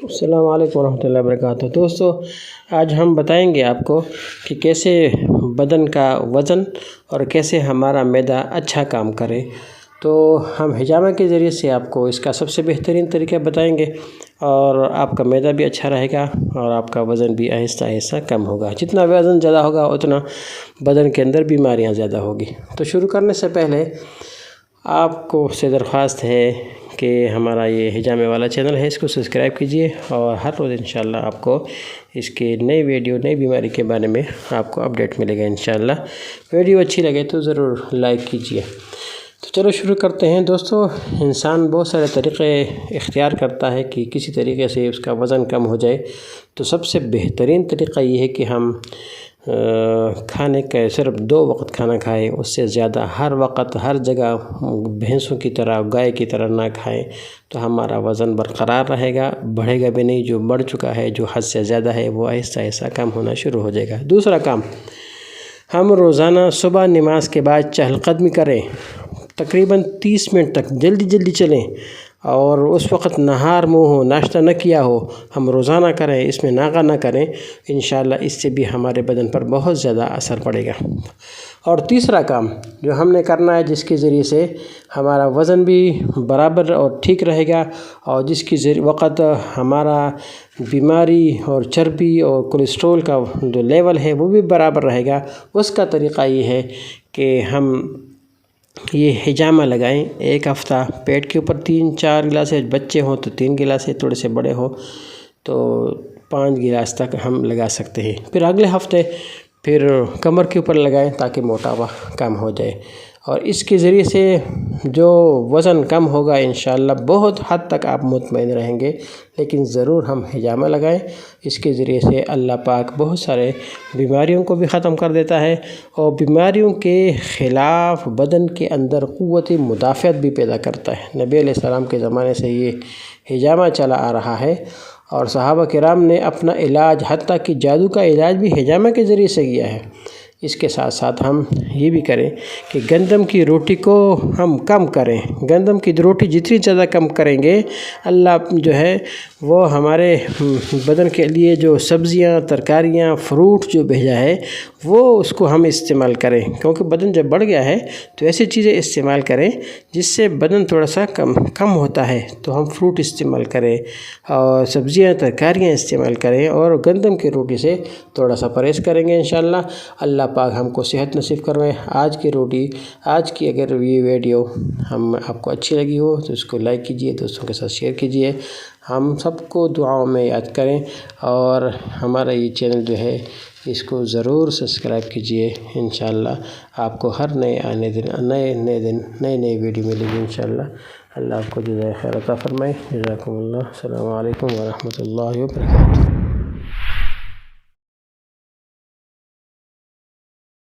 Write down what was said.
السلام علیکم ورحمۃ اللہ وبرکاتہ۔ دوستو، آج ہم بتائیں گے آپ کو کہ کیسے بدن کا وزن اور کیسے ہمارا معدہ اچھا کام کرے۔ تو ہم حجامہ کے ذریعے سے آپ کو اس کا سب سے بہترین طریقہ بتائیں گے، اور آپ کا معدہ بھی اچھا رہے گا اور آپ کا وزن بھی آہستہ آہستہ کم ہوگا۔ جتنا وزن زیادہ ہوگا اتنا بدن کے اندر بیماریاں زیادہ ہوگی۔ تو شروع کرنے سے پہلے آپ کو سے درخواست ہے کہ ہمارا یہ حجامے والا چینل ہے، اس کو سبسکرائب کیجئے، اور ہر روز انشاءاللہ آپ کو اس کے نئی ویڈیو نئی بیماری کے بارے میں آپ کو اپڈیٹ ملے گا انشاءاللہ۔ ویڈیو اچھی لگے تو ضرور لائک کیجئے۔ تو چلو شروع کرتے ہیں۔ دوستو، انسان بہت سارے طریقے اختیار کرتا ہے کہ کسی طریقے سے اس کا وزن کم ہو جائے۔ تو سب سے بہترین طریقہ یہ ہے کہ ہم کھانے کا صرف 2 وقت کھانا کھائیں، اس سے زیادہ ہر وقت ہر جگہ بھینسوں کی طرح گائے کی طرح نہ کھائیں، تو ہمارا وزن برقرار رہے گا، بڑھے گا بھی نہیں۔ جو بڑھ چکا ہے، جو حد سے زیادہ ہے، وہ آہستہ آہستہ کم ہونا شروع ہو جائے گا۔ دوسرا کام، ہم روزانہ صبح نماز کے بعد چہل قدمی کریں، تقریباً 30 منٹ تک جلدی چلیں، اور اس وقت نہار منہ ہو، ناشتہ نہ کیا ہو، ہم روزانہ کریں، اس میں ناغہ نہ کریں۔ انشاءاللہ اس سے بھی ہمارے بدن پر بہت زیادہ اثر پڑے گا۔ اور تیسرا کام جو ہم نے کرنا ہے، جس کے ذریعے سے ہمارا وزن بھی برابر اور ٹھیک رہے گا، اور جس کی وقت ہمارا بیماری اور چربی اور کولیسٹرول کا جو لیول ہے وہ بھی برابر رہے گا، اس کا طریقہ یہ ہے کہ ہم یہ حجامہ لگائیں۔ 1 ہفتہ پیٹ کے اوپر 3-4 گلاس، بچے ہوں تو 3 گلاس، تھوڑے سے بڑے ہوں تو 5 گلاس تک ہم لگا سکتے ہیں۔ پھر اگلے ہفتے پھر کمر کے اوپر لگائیں تاکہ موٹاپا کم ہو جائے، اور اس کے ذریعے سے جو وزن کم ہوگا انشاءاللہ بہت حد تک آپ مطمئن رہیں گے۔ لیکن ضرور ہم حجامہ لگائیں، اس کے ذریعے سے اللہ پاک بہت سارے بیماریوں کو بھی ختم کر دیتا ہے، اور بیماریوں کے خلاف بدن کے اندر قوت مدافعت بھی پیدا کرتا ہے۔ نبی علیہ السلام کے زمانے سے یہ حجامہ چلا آ رہا ہے، اور صحابہ کرام نے اپنا علاج، حتیٰ کہ جادو کا علاج بھی حجامہ کے ذریعے سے کیا ہے۔ اس کے ساتھ ساتھ ہم یہ بھی کریں کہ گندم کی روٹی کو ہم کم کریں۔ گندم کی روٹی جتنی زیادہ کم کریں گے، اللہ جو ہے وہ ہمارے بدن کے لیے جو سبزیاں، ترکاریاں، فروٹ جو بھیجا ہے وہ اس کو ہم استعمال کریں، کیونکہ بدن جب بڑھ گیا ہے تو ایسی چیزیں استعمال کریں جس سے بدن تھوڑا سا کم ہوتا ہے۔ تو ہم فروٹ استعمال کریں، اور سبزیاں، ترکاریاں استعمال کریں، اور گندم کی روٹی سے تھوڑا سا پرہیز کریں گے انشاءاللہ۔ اللہ پاک ہم کو صحت نصیب کروائے۔ آج کی اگر یہ ویڈیو آپ کو اچھی لگی ہو تو اس کو لائک کیجئے، دوستوں کے ساتھ شیئر کیجئے۔ ہم سب کو دعاؤں میں یاد کریں، اور ہمارا یہ چینل جو ہے اس کو ضرور سبسکرائب کیجئے۔ انشاءاللہ آپ کو ہر نئے ویڈیو ملے گی انشاءاللہ۔ اللہ آپ کو جزائے خیر عطا فرمائے۔ جزاکم اللہ۔ السلام علیکم ورحمۃ اللہ وبرکاتہ۔